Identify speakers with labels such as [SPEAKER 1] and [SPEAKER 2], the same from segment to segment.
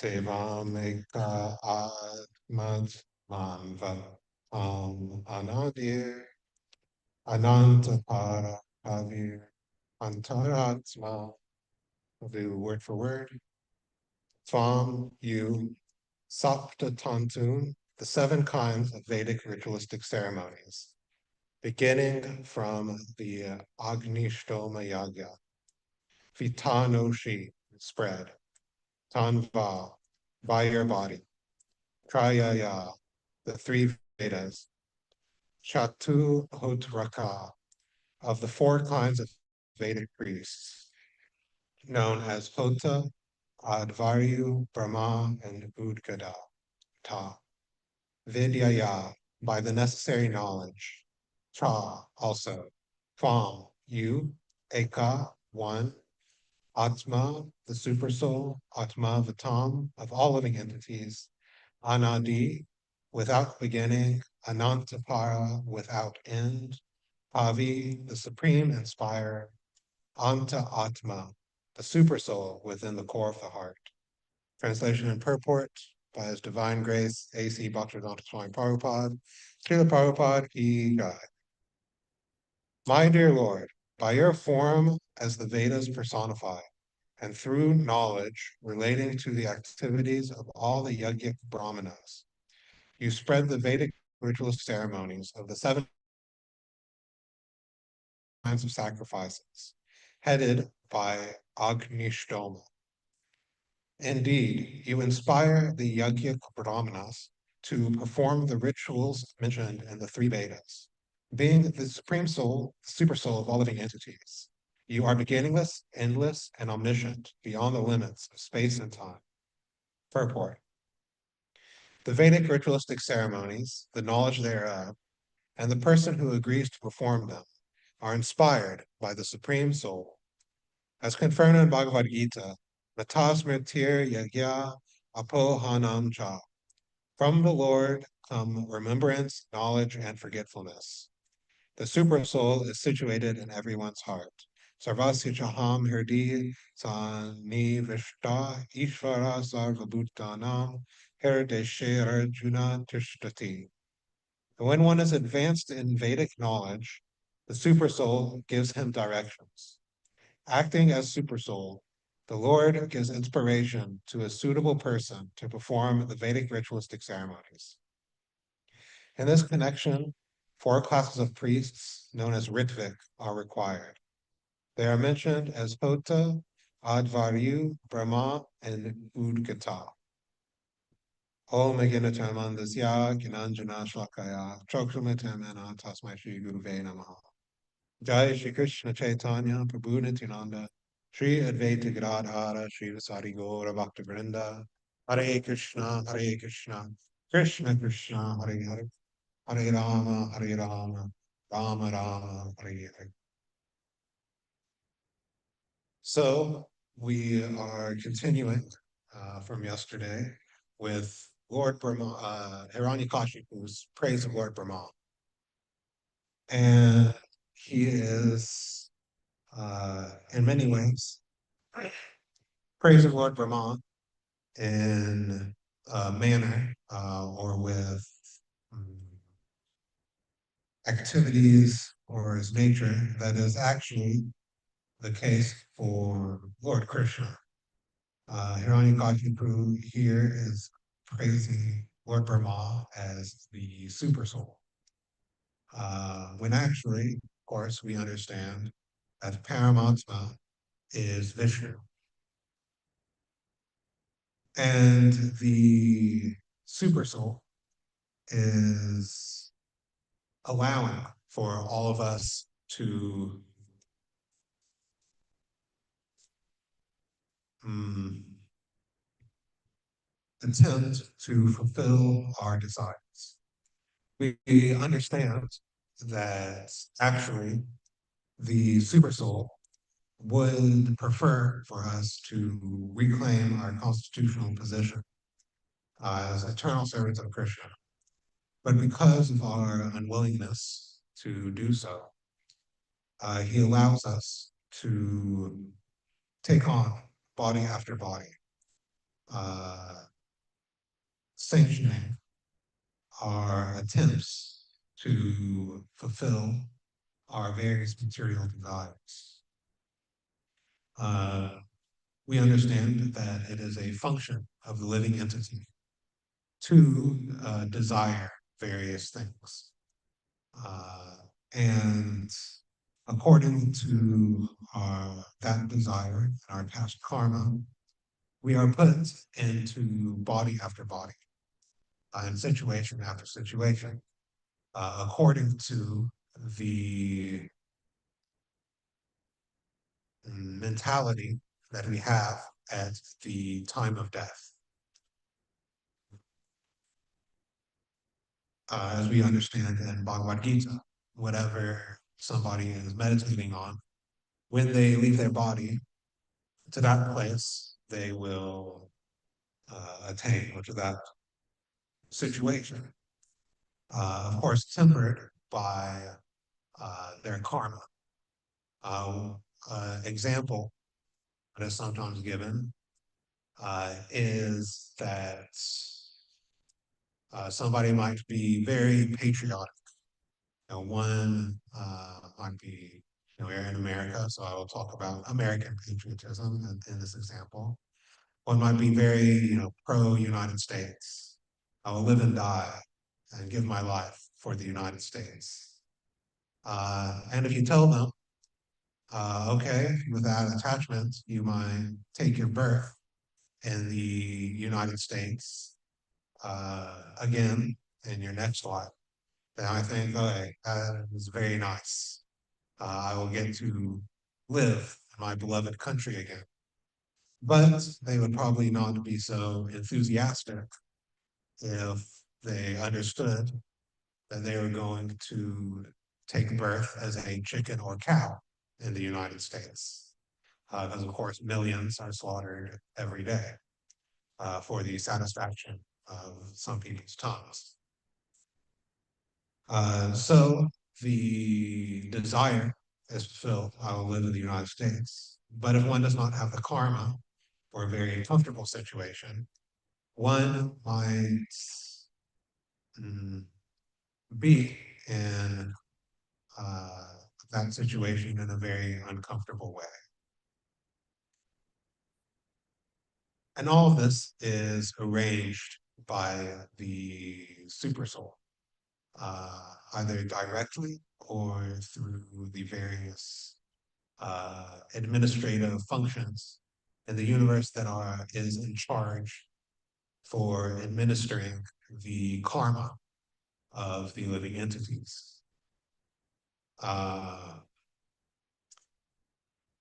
[SPEAKER 1] Tevam eka atmat manva anadir anantapara kavir antaratma. I'll do word for word. Tvam, you, Sapta Tantun, the seven kinds of Vedic ritualistic ceremonies, beginning from the Agnishtoma Yagya, Vitanoshi, spread, Tanva, by your body, Trayaya, the three Vedas, Chatu Hotraka, of the four kinds of Vedic priests, known as Hota, Advaryu, Brahma, and Udgada, Ta. Vidyaya, by the necessary knowledge. Tra, also. Tvam, you. Eka, one. Atma, the supersoul. Atma Vatam, of all living entities. Anadi, without beginning. Anantapara, without end. Avi, the supreme inspirer. Anta Atma, the supersoul within the core of the heart. Translation and purport by His Divine Grace, A.C. Bhaktivedanta Swami Prabhupada, Srila Prabhupada Ki Jai. My dear Lord, by your form as the Vedas personify, and through knowledge relating to the activities of all the yogic brahmanas, you spread the Vedic ritualist ceremonies of the seven kinds of sacrifices, headed by Agnishtoma. Indeed, you inspire the yogic brahmanas to perform the rituals mentioned in the three Vedas. Being the supreme soul, the super soul of all living entities, you are beginningless, endless, and omniscient beyond the limits of space and time. Purport. The Vedic ritualistic ceremonies, the knowledge thereof, and the person who agrees to perform them are inspired by the supreme soul. As confirmed in Bhagavad Gita, Natasmritir Yagya Apohanam Cha. From the Lord come remembrance, knowledge, and forgetfulness. The super soul is situated in everyone's heart. Sarvasya Chaham Hirdi Sani Vishta Ishvara Sarvabhutanam Hirdeshe Arjuna Tishtati. When one is advanced in Vedic knowledge, the super soul gives him directions. Acting as supersoul, the Lord gives inspiration to a suitable person to perform the Vedic ritualistic ceremonies. In this connection, four classes of priests, known as Ritvik, are required. They are mentioned as Hota, Advaryu, Brahma, and Udgata. Om Meginatamandasya Kinanjana Shlakaya Chokshamatamana Tasmai Shri Guruve Namaha. Jai Shri Krishna Chaitanya Prabhu Nityananda Shri Advaita Gadadhara Shri Vasari Gaura Bhakta Vrinda Hare Krishna Krishna Krishna Hare Hare Hare Rama Rama Rama Hare Hare. So we are continuing from yesterday with Lord Brahma, Hiranyakashipu's praise of Lord Brahma. And he is in many ways, praise of Lord Brahma in a manner or with activities or his nature that is actually the case for Lord Krishna. Hiranyakashipu here is praising Lord Brahma as the super soul. When actually, of course, we understand that Paramatma is Vishnu. And the super soul is allowing for all of us to attempt to fulfill our desires. We understand that actually the super soul would prefer for us to reclaim our constitutional position as eternal servants of Krishna. But because of our unwillingness to do so, he allows us to take on body after body, sanctioning our attempts to fulfill our various material desires. We understand that it is a function of the living entity to desire various things. And according to that desire and our past karma, we are put into body after body and situation after situation, according to the mentality that we have at the time of death. As we understand in Bhagavad Gita, whatever somebody is meditating on, when they leave their body to that place, they will attain, or to that situation. Of course, tempered by their karma. Example that is sometimes given is that somebody might be very patriotic. One might be, we're in America, so I will talk about American patriotism in this example. One might be very, pro-United States. I will live and die and give my life for the United States. And if you tell them, okay, without attachment, you might take your birth in the United States again in your next life, then I think, okay, that is very nice. I will get to live in my beloved country again. But they would probably not be so enthusiastic if they understood that they were going to take birth as a chicken or cow in the United States. Because, of course, millions are slaughtered every day for the satisfaction of some people's tongues. So the desire is fulfilled, I will live in the United States. But if one does not have the karma for a very comfortable situation, one might be in that situation in a very uncomfortable way. And all of this is arranged by the super soul, either directly or through the various administrative functions in the universe that is in charge for administering the karma of the living entities.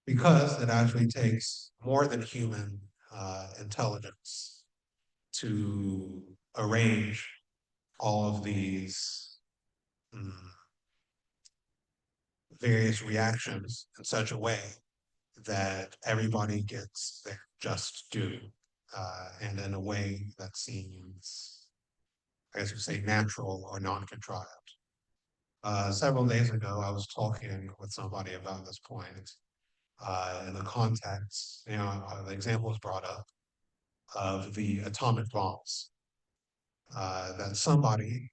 [SPEAKER 1] Because it actually takes more than human intelligence to arrange all of these various reactions in such a way that everybody gets their just due, and in a way that seems, I guess you say, natural or non-contrived. Several days ago, I was talking with somebody about this point in the context, the example was brought up of the atomic bombs, that somebody,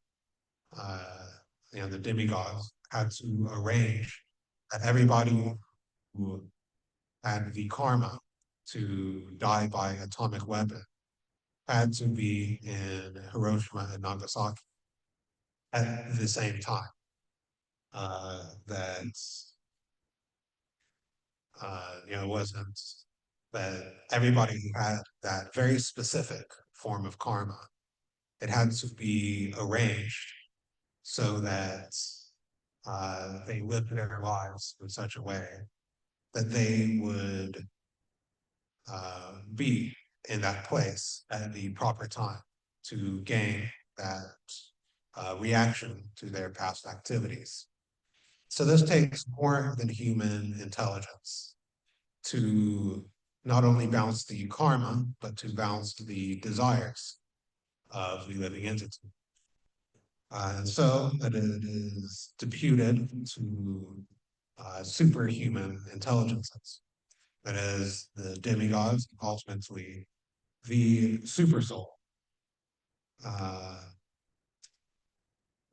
[SPEAKER 1] the demigods, had to arrange that everybody who had the karma to die by atomic weapon had to be in Hiroshima and Nagasaki at the same time. That it wasn't that everybody who had that very specific form of karma, it had to be arranged so that they lived their lives in such a way that they would be in that place at the proper time to gain that reaction to their past activities. So this takes more than human intelligence to not only balance the karma, but to balance the desires of the living entity. And so that it is deputed to superhuman intelligences. That is, the demigods, ultimately the super soul, uh,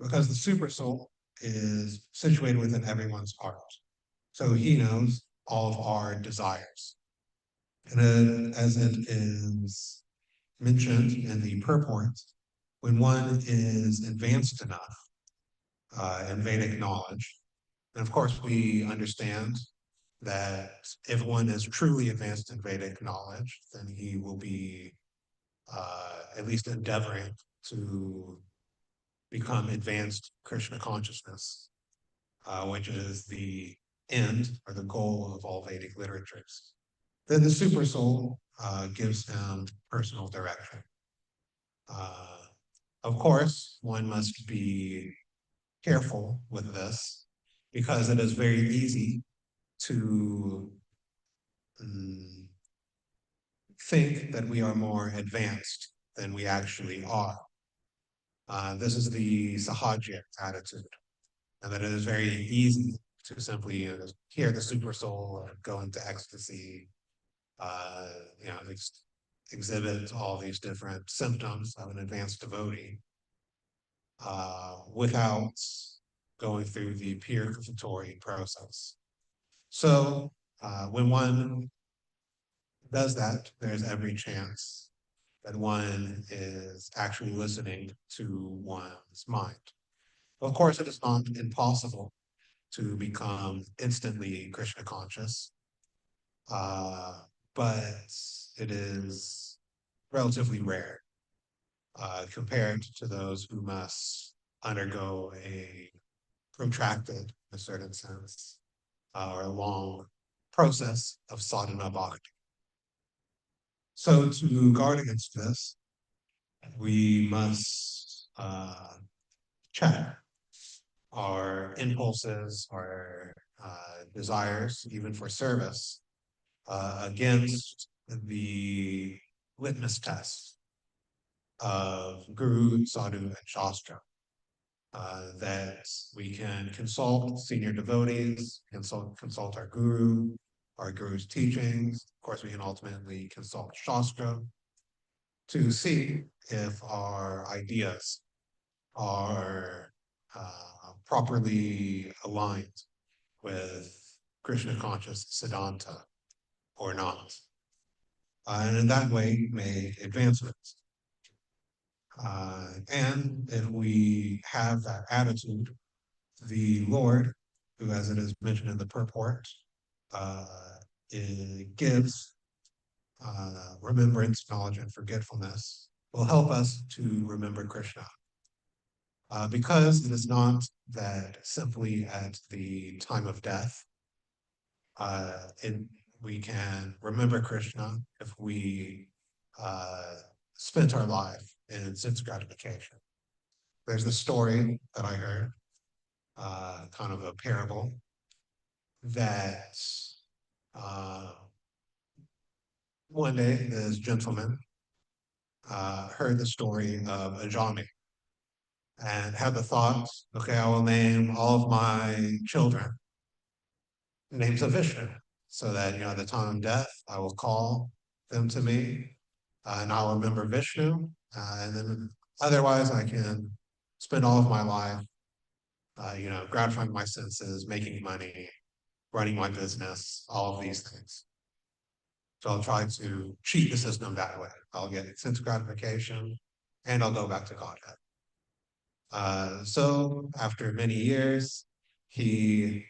[SPEAKER 1] because the super soul is situated within everyone's heart. So he knows all of our desires. And as it is mentioned in the purport, when one is advanced enough in Vedic knowledge, and of course we understand that if one is truly advanced in Vedic knowledge, then he will be at least endeavoring to become advanced Krishna consciousness, which is the end or the goal of all Vedic literatures. Then the super soul gives him personal direction. Uh, of course, one must be careful with this because it is very easy to think that we are more advanced than we actually are. This is the sahaja attitude, and that it is very easy to simply hear the super soul and go into ecstasy, uh, exhibit all these different symptoms of an advanced devotee without going through the purificatory process. So when one does that, there's every chance that one is actually listening to one's mind. Of course, it is not impossible to become instantly Krishna conscious, but it is relatively rare compared to those who must undergo a protracted, in a certain sense, or a long process of sadhana bhakti. So to guard against this, we must check our impulses, our desires, even for service, against the litmus test of Guru, Sadhu, and Shastra. That we can consult senior devotees, consult our Guru, our Guru's teachings. Of course, we can ultimately consult Shastra to see if our ideas are properly aligned with Krishna conscious Siddhanta or not. And in that way, make advancements. And if we have that attitude, the Lord, who, as it is mentioned in the purport, uh, it gives remembrance, knowledge, and forgetfulness, will help us to remember Krishna. Because it is not that simply at the time of death, we can remember Krishna if we spent our life in sense gratification. There's a story that I heard, kind of a parable, that uh, one day this gentleman heard the story of Ajami and had the thought, okay, I will name all of my children names of Vishnu, so that at the time of death, I will call them to me, and I'll remember Vishnu, and then otherwise I can spend all of my life, gratifying my senses, making money, running my business, all of these things. So I'll try to cheat the system that way. I'll get sense gratification, and I'll go back to Godhead. So after many years, he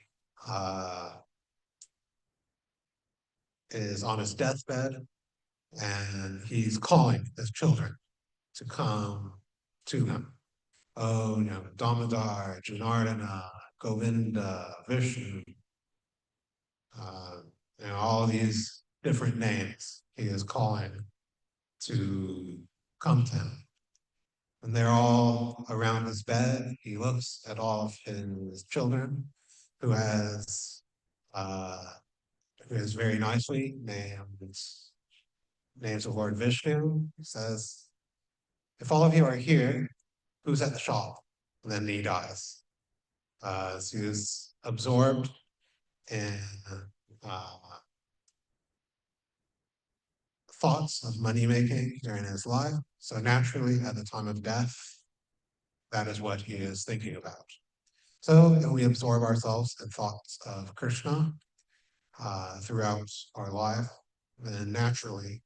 [SPEAKER 1] is on his deathbed, and he's calling his children to come to him. Oh, Damodar, Janardana, Govinda, Vishnu, uh, all these different names he is calling to come to him. And they're all around his bed. He looks at all of his children, who has very nicely names of Lord Vishnu. He says, if all of you are here, who's at the shop? And then he dies. So he was absorbed in thoughts of money making during his life. So naturally, at the time of death, that is what he is thinking about. So if we absorb ourselves in thoughts of Krishna throughout our life, then naturally,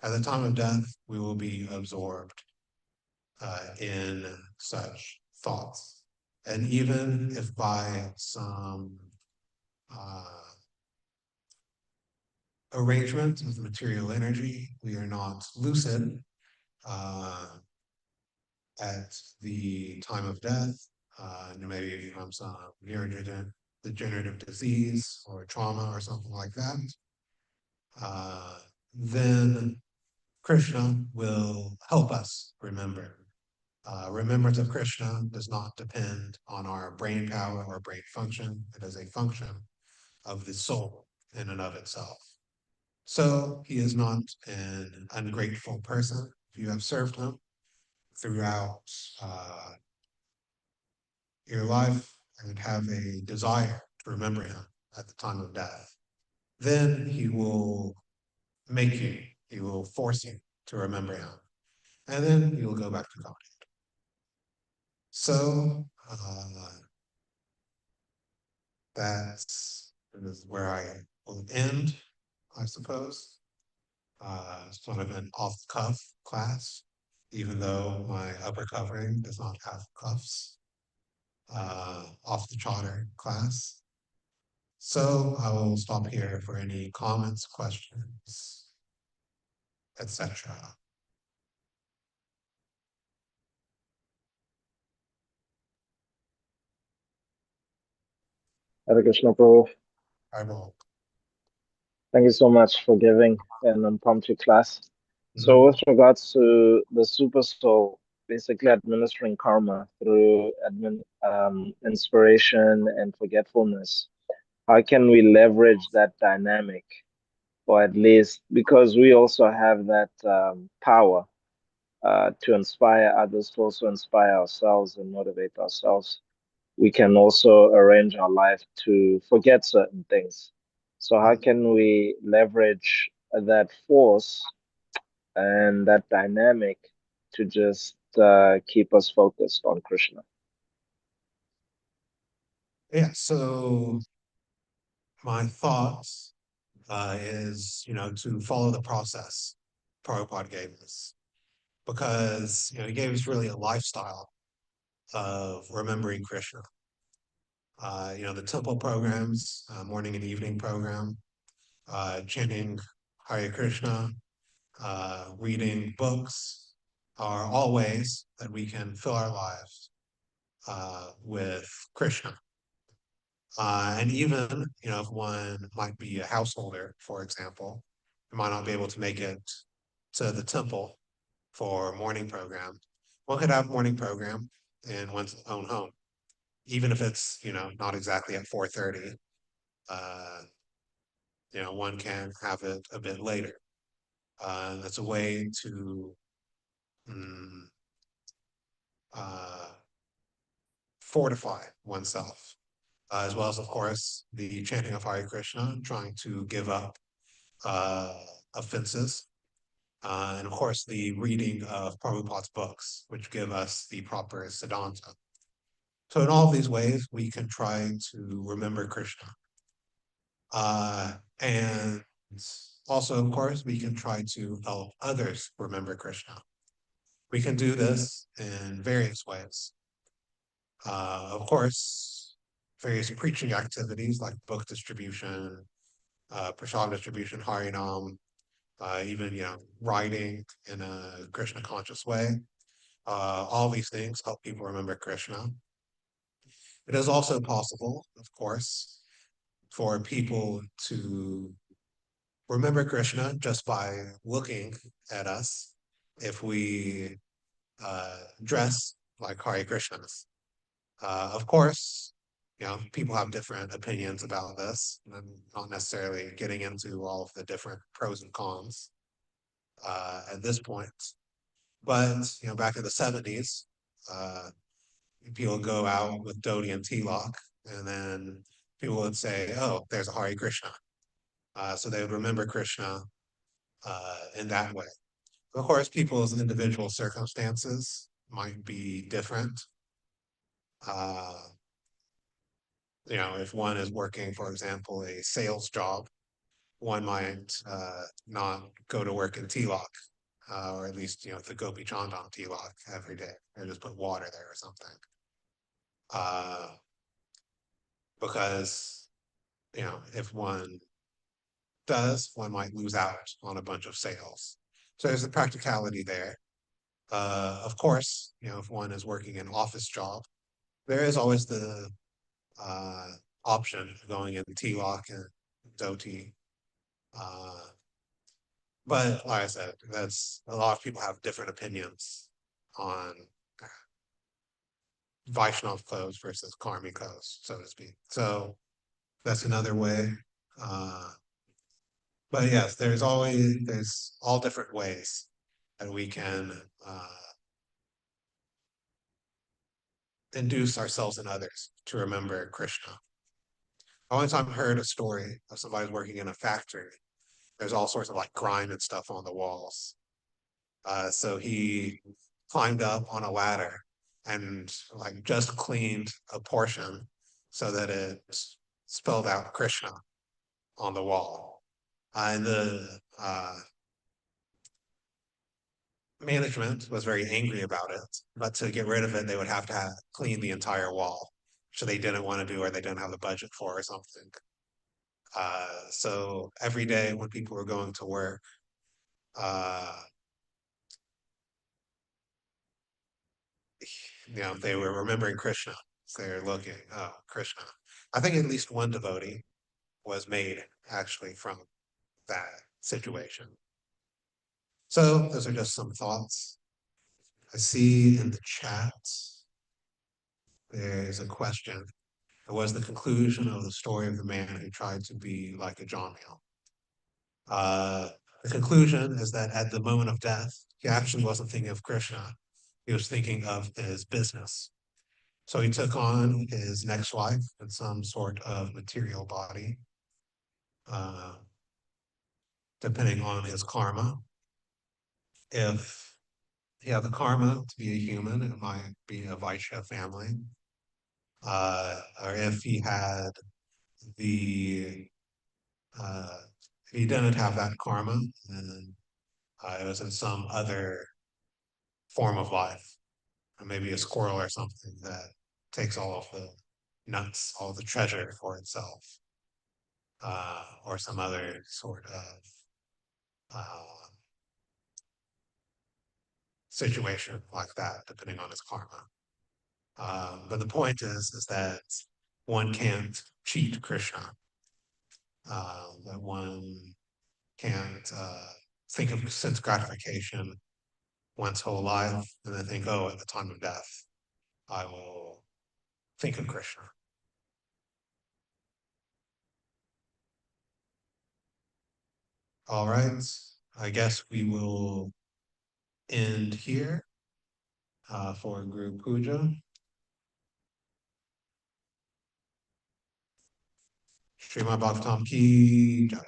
[SPEAKER 1] at the time of death, we will be absorbed in such thoughts. And even if by some arrangement of the material energy, we are not lucid at the time of death, maybe from some neurodegenerative disease or trauma or something like that, then Krishna will help us remember. Remembrance of Krishna does not depend on our brain power or brain function. It is a function of the soul in and of itself. So he is not an ungrateful person. If you have served him throughout your life and have a desire to remember him at the time of death, then he will make you, he will force you to remember him. And then you will go back to God. So that is where I will end, I suppose. Sort of an off-the-cuff class, even though my upper covering does not have cuffs. Off the charter class. So I will stop here for any comments, questions, etc.
[SPEAKER 2] Hare Krishna Prabhu.
[SPEAKER 1] I will.
[SPEAKER 2] Thank you so much for giving an impromptu class. So, with regards to the super soul, basically administering karma through inspiration and forgetfulness, how can we leverage that dynamic, or at least because we also have that power to inspire others, to also inspire ourselves and motivate ourselves? We can also arrange our life to forget certain things. So, how can we leverage that force and that dynamic to just keep us focused on Krishna?
[SPEAKER 1] Yeah, so my thoughts is, to follow the process Prabhupada gave us. Because, he gave us really a lifestyle of remembering Krishna. The temple programs, morning and evening program, chanting Hare Krishna, reading books are all ways that we can fill our lives with Krishna. And even, if one might be a householder, for example, might not be able to make it to the temple for morning program. One could have morning program in one's own home, even if it's, not exactly at 4:30. Uh, one can have it a bit later. That's a way to mm, uh, fortify oneself, as well as, of course, the chanting of Hare Krishna, trying to give up uh, offenses, and of course, the reading of Prabhupada's books, which give us the proper Siddhanta. So, in all of these ways, we can try to remember Krishna. And also, of course, we can try to help others remember Krishna. We can do this in various ways. Of course, various preaching activities like book distribution, prasad distribution, harinam, even writing in a Krishna conscious way. All these things help people remember Krishna. It is also possible, of course, for people to remember Krishna just by looking at us if we dress like Hare Krishnas. Of course, people have different opinions about this, and not necessarily getting into all of the different pros and cons at this point. But back in the 70s, people go out with dhoti and tilak, and then people would say, "Oh, there's a Hare Krishna." So they would remember Krishna in that way. Of course, people's individual circumstances might be different. Uh, if one is working, for example, a sales job, one might not go to work in Tilak, or at least, the Gopi Chand on Tilak every day, or just put water there or something. Uh, because, if one does, one might lose out on a bunch of sales. So there's a practicality there. Of course, if one is working an office job, there is always the uh, option of going in T-lock and Doti. Uh, but like I said, that's a lot of people have different opinions on Vaishnav clothes versus Karmi clothes, so to speak. So that's another way. Uh, but yes, there's all different ways that we can induce ourselves and others to remember Krishna. I one time heard a story of somebody working in a factory. There's all sorts of like grime and stuff on the walls. So he climbed up on a ladder and like just cleaned a portion so that it spelled out Krishna on the wall. And the management was very angry about it, but to get rid of it, they would have to clean the entire wall, which they didn't want to do or they didn't have the budget for or something. So every day when people were going to work, uh, they were remembering Krishna. So they're looking, oh, Krishna. I think at least one devotee was made actually from that situation. So those are just some thoughts. I see in the chat there's a question. It was the conclusion of the story of the man who tried to be like a John Mill. The conclusion is that at the moment of death, he actually wasn't thinking of Krishna. He was thinking of his business. So he took on his next life in some sort of material body, uh, depending on his karma. If he had the karma to be a human, it might be a Vaishya family. Or if he had the, uh, if he didn't have that karma, then it was in some other form of life, or maybe a squirrel or something that takes all of the nuts, all the treasure for itself, or some other sort of uh, situation like that, depending on his karma. But the point is that one can't cheat Krishna. That one can't think of sense gratification one's whole life and then think, oh, at the time of death, I will think of Krishna. All right. I guess we will end here for group puja. Srimad Bhagavatam ki jai.